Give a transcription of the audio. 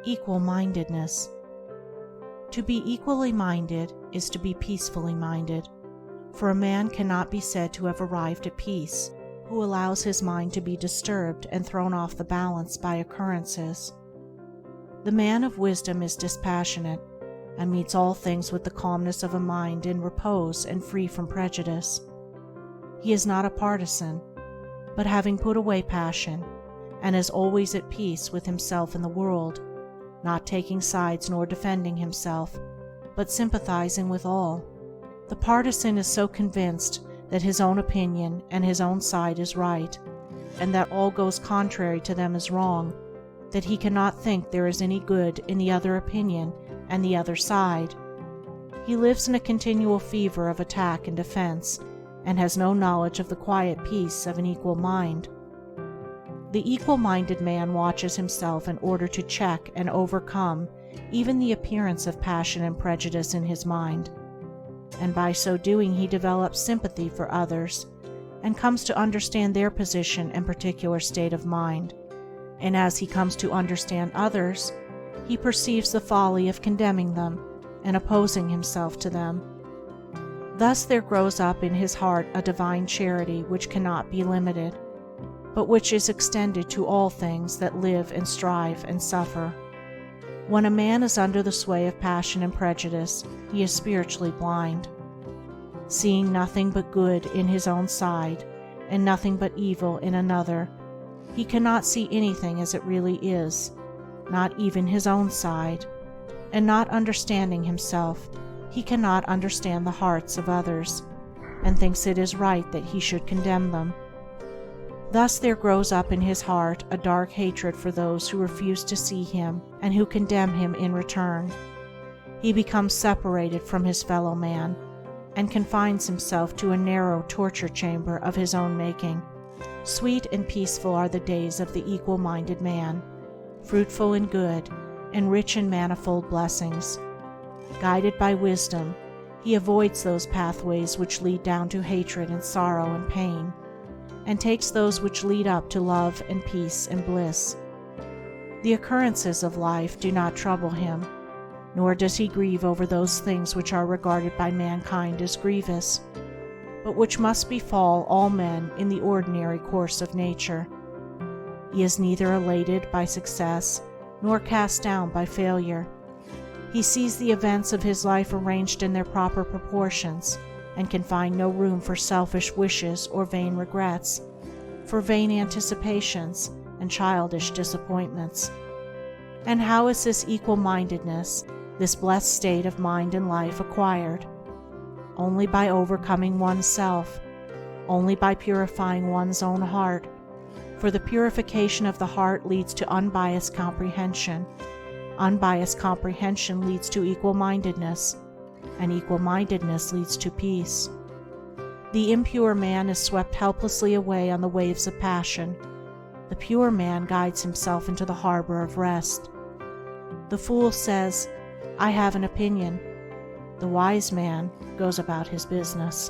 Equal-mindedness. To be equally minded is to be peacefully minded, for a man cannot be said to have arrived at peace who allows his mind to be disturbed and thrown off the balance by occurrences. The man of wisdom is dispassionate, and meets all things with the calmness of a mind in repose and free from prejudice. He is not a partisan, but having put away passion, and is always at peace with himself and the world, not taking sides nor defending himself, but sympathizing with all. The partisan is so convinced that his own opinion and his own side is right, and that all goes contrary to them is wrong, that he cannot think there is any good in the other opinion and the other side. He lives in a continual fever of attack and defense, and has no knowledge of the quiet peace of an equal mind. The equal-minded man watches himself in order to check and overcome even the appearance of passion and prejudice in his mind, and by so doing he develops sympathy for others, and comes to understand their position and particular state of mind, and as he comes to understand others, he perceives the folly of condemning them and opposing himself to them. Thus there grows up in his heart a divine charity which cannot be limited, but which is extended to all things that live and strive and suffer. When a man is under the sway of passion and prejudice, he is spiritually blind. Seeing nothing but good in his own side, and nothing but evil in another, he cannot see anything as it really is, not even his own side, and not understanding himself, he cannot understand the hearts of others, and thinks it is right that he should condemn them. Thus there grows up in his heart a dark hatred for those who refuse to see him and who condemn him in return. He becomes separated from his fellow man, and confines himself to a narrow torture chamber of his own making. Sweet and peaceful are the days of the equal-minded man, fruitful in good, and rich in manifold blessings. Guided by wisdom, he avoids those pathways which lead down to hatred and sorrow and pain, and takes those which lead up to love and peace and bliss. The occurrences of life do not trouble him, nor does he grieve over those things which are regarded by mankind as grievous, but which must befall all men in the ordinary course of nature. He is neither elated by success nor cast down by failure. He sees the events of his life arranged in their proper proportions, and can find no room for selfish wishes or vain regrets, for vain anticipations and childish disappointments. And how is this equal-mindedness, this blessed state of mind and life, acquired? Only by overcoming oneself, only by purifying one's own heart, for the purification of the heart leads to unbiased comprehension. Unbiased comprehension leads to equal-mindedness, and equal-mindedness leads to peace. The impure man is swept helplessly away on the waves of passion. The pure man guides himself into the harbor of rest. The fool says, "I have an opinion." The wise man goes about his business.